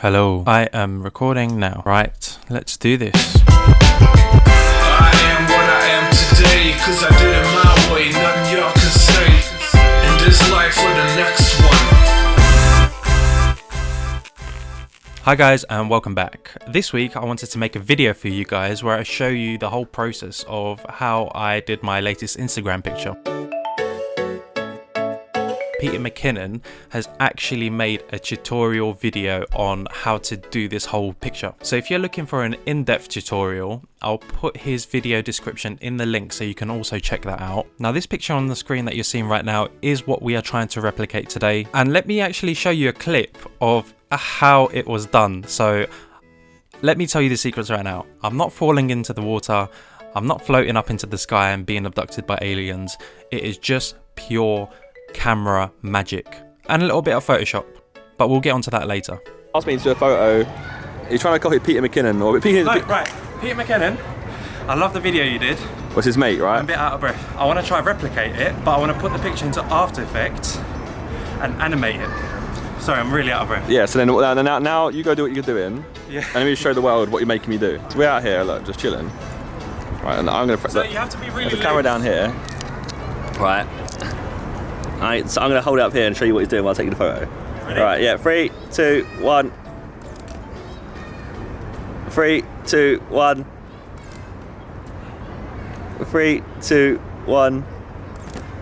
Hello, I am recording now. Right, let's do this. I am what I am today, cause I did it my way, nothing y'all can say. In this life or the next one. Hi guys and welcome back. This week I wanted to make a video for you guys where I show you the whole process of how I did my latest Instagram picture. Peter McKinnon has actually made a tutorial video on how to do this whole picture. So if you're looking for an in-depth tutorial, I'll put his video description in the link so you can also check that out. Now this picture on the screen that you're seeing right now is what we are trying to replicate today. And let me actually show you a clip of how it was done. So let me tell you the secrets right now. I'm not falling into the water. I'm not floating up into the sky and being abducted by aliens. It is just pure camera magic and a little bit of Photoshop, but we'll get onto that later. Asked me to do a photo. He's trying to copy Peter McKinnon, or Peter. Right. Peter McKinnon. I love the video you did. What's his mate, right? I'm a bit out of breath. I want to try and replicate it, but I want to put the picture into After Effects and animate it. Sorry, I'm really out of breath. Yeah. So then now you go do what you're doing. Yeah. And let me show the world what you're making me do. So we're out here, look, just chilling. Right, and I'm gonna. So you have to be really. The camera down here. Right. Alright, so I'm going to hold it up here and show you what he's doing while taking the photo. Ready? Alright, yeah, 3, 2, 1. 3, 2, 1. 3, 2, 1.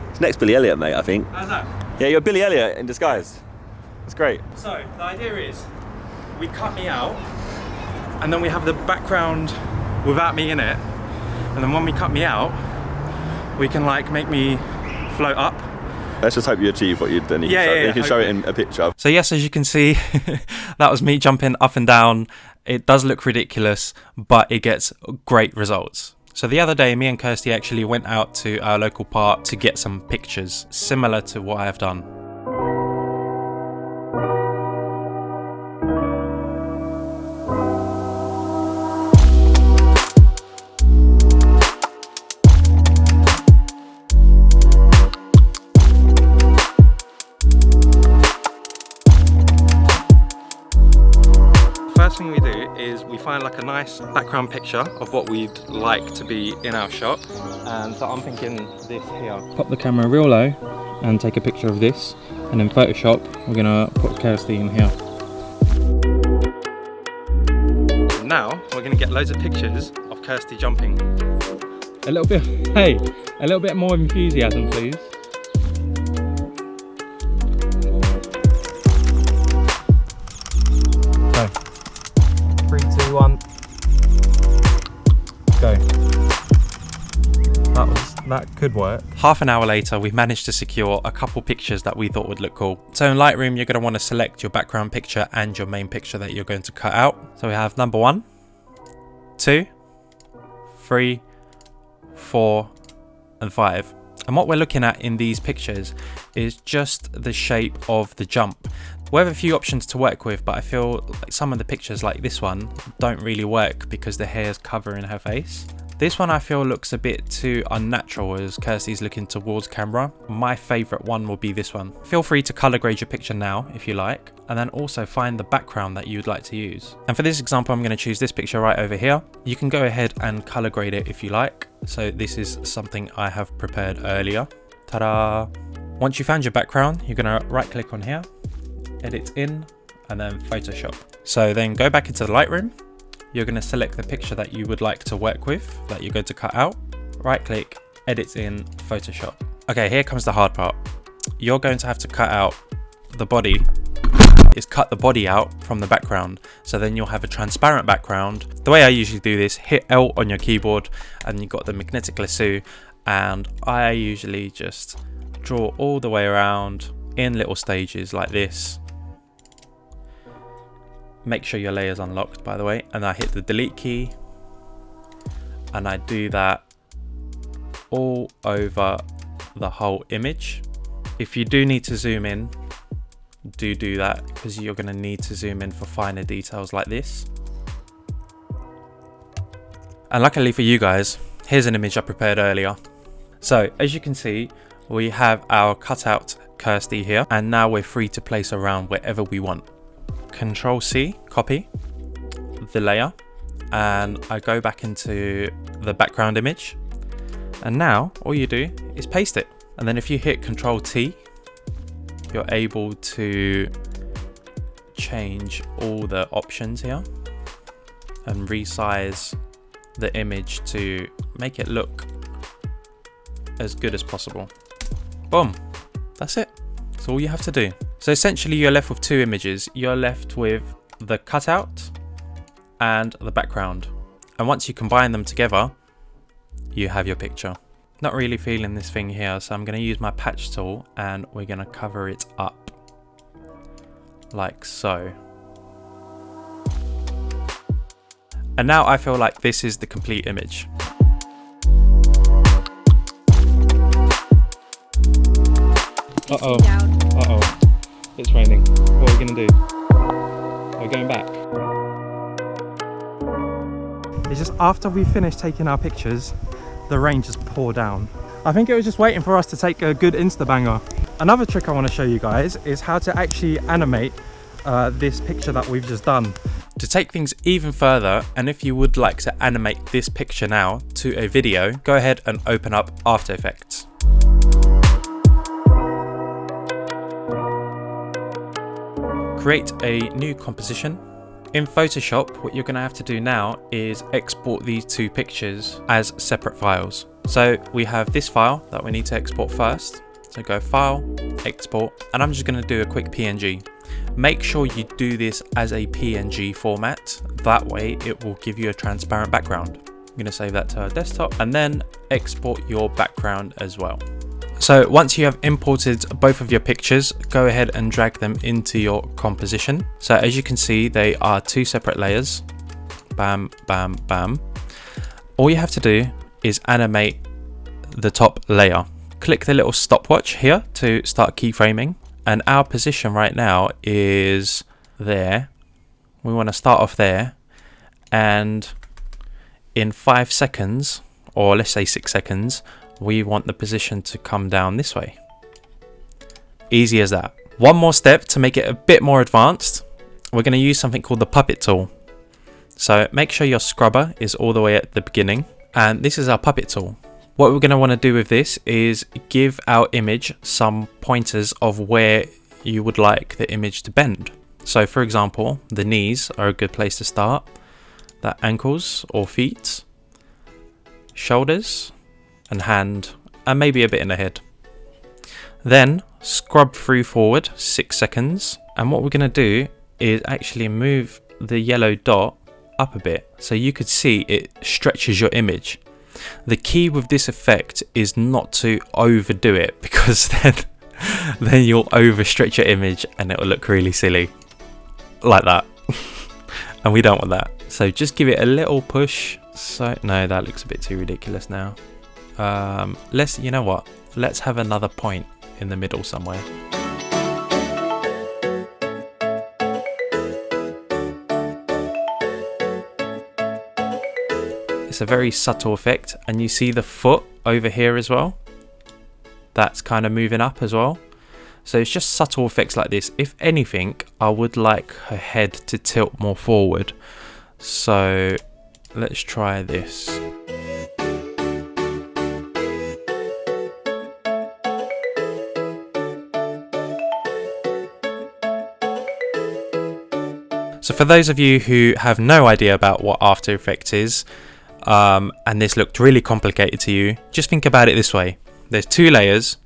It's next Billy Elliot, mate, I think. How's that? Yeah, you're Billy Elliot in disguise. That's great. So, the idea is, we cut me out, and then we have the background without me in it, and then when we cut me out, we can like make me float up. Let's just hope you achieve what you've done. You can show it in a picture. So yes, as you can see, that was me jumping up and down. It does look ridiculous, but it gets great results. So the other day, me and Kirsty actually went out to our local park to get some pictures, similar to what I have done. First thing we do is we find like a nice background picture of what we'd like to be in our shot, and so I'm thinking this here. Pop the camera real low and take a picture of this, and in Photoshop we're gonna put Kirsty in here. Now we're gonna get loads of pictures of Kirsty jumping. A little bit more enthusiasm please. One, go. That could work. Half an hour later, we managed to secure a couple pictures that we thought would look cool. So in Lightroom, you're going to want to select your background picture and your main picture that you're going to cut out. So we have number 1, 2, 3, 4, and 5. And what we're looking at in these pictures is just the shape of the jump. We have a few options to work with, but I feel like some of the pictures like this one don't really work because the hair is covering her face. This one I feel looks a bit too unnatural as Kirsty's looking towards camera. My favourite one will be this one. Feel free to colour grade your picture now if you like, and then also find the background that you'd like to use. And for this example, I'm going to choose this picture right over here. You can go ahead and colour grade it if you like. So this is something I have prepared earlier. Ta-da! Once you found your background, you're going to right click on here, edit in, and then Photoshop. So then go back into the Lightroom. You're going to select the picture that you would like to work with, that you're going to cut out. Right click, edit in, Photoshop. Okay, here comes the hard part. You're going to have to cut out the body. Cut the body out from the background. So then you'll have a transparent background. The way I usually do this, hit L on your keyboard and you've got the magnetic lasso. And I usually just draw all the way around in little stages like this. Make sure your layer is unlocked, by the way, and I hit the delete key and I do that all over the whole image. If you do need to zoom in, do that, because you're going to need to zoom in for finer details like this. And luckily for you guys, here's an image I prepared earlier. So as you can see, we have our cutout Kirsty here, and now we're free to place around wherever we want. Control C, copy the layer, and I go back into the background image. And now all you do is paste it. And then if you hit Control T, you're able to change all the options here and resize the image to make it look as good as possible. Boom, that's it. That's all you have to do. So essentially you're left with two images. You're left with the cutout and the background. And once you combine them together, you have your picture. Not really feeling this thing here, so I'm going to use my patch tool and we're going to cover it up like so. And now I feel like this is the complete image. Uh-oh, uh-oh, it's raining. What are we going to do? Are we going back? It's just after we finished taking our pictures, the rain just poured down. I think it was just waiting for us to take a good Insta banger. Another trick I want to show you guys is how to actually animate this picture that we've just done. To take things even further, and if you would like to animate this picture now to a video, go ahead and open up After Effects. Create a new composition. In Photoshop, what you're going to have to do now is export these two pictures as separate files. So we have this file that we need to export first. So go File, Export, and I'm just going to do a quick PNG. Make sure you do this as a PNG format. That way it will give you a transparent background. I'm going to save that to our desktop and then export your background as well. So once you have imported both of your pictures, go ahead and drag them into your composition. So as you can see, they are two separate layers. Bam, bam, bam. All you have to do is animate the top layer. Click the little stopwatch here to start keyframing. And our position right now is there. We want to start off there. And in 5 seconds, or let's say 6 seconds, we want the position to come down this way. Easy as that. One more step to make it a bit more advanced. We're going to use something called the puppet tool. So make sure your scrubber is all the way at the beginning. And this is our puppet tool. What we're going to want to do with this is give our image some pointers of where you would like the image to bend. So for example, the knees are a good place to start. The ankles or feet, shoulders, and hand, and maybe a bit in the head. Then scrub through forward 6 seconds, and what we're going to do is actually move the yellow dot up a bit so you could see it stretches your image. The key with this effect is not to overdo it, because then you'll overstretch your image and it will look really silly like that. And we don't want that, so just give it a little push. So no, that looks a bit too ridiculous now. You know what, let's have another point in the middle somewhere. It's a very subtle effect, and you see the foot over here as well, that's kind of moving up as well. So it's just subtle effects like this. If anything, I would like her head to tilt more forward, so let's try this. So for those of you who have no idea about what After Effects is, and this looked really complicated to you, just think about it this way. There's two layers,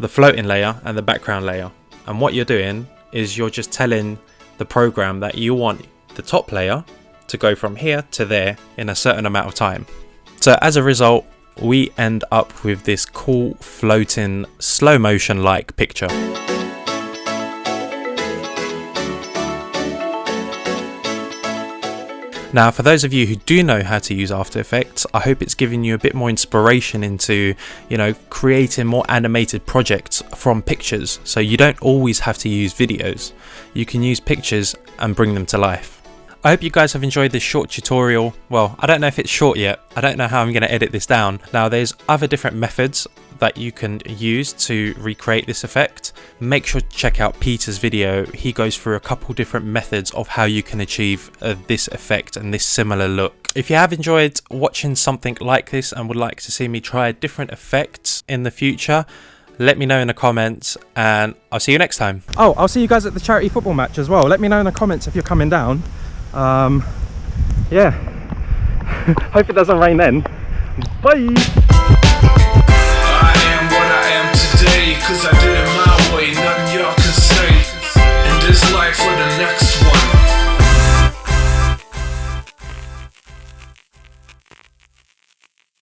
the floating layer and the background layer. And what you're doing is you're just telling the program that you want the top layer to go from here to there in a certain amount of time. So as a result, we end up with this cool floating slow motion like picture. Now, for those of you who do know how to use After Effects, I hope it's given you a bit more inspiration into, creating more animated projects from pictures. So you don't always have to use videos. You can use pictures and bring them to life. I hope you guys have enjoyed this short tutorial. Well, I don't know if it's short yet. I don't know how I'm going to edit this down. Now, there's other different methods that you can use to recreate this effect, make sure to check out Peter's video. He goes through a couple different methods of how you can achieve this effect and this similar look. If you have enjoyed watching something like this and would like to see me try different effects in the future, let me know in the comments, and I'll see you next time. Oh, I'll see you guys at the charity football match as well. Let me know in the comments if you're coming down. Yeah. Hope it doesn't rain then. Bye! I am what I am today, 'cause I did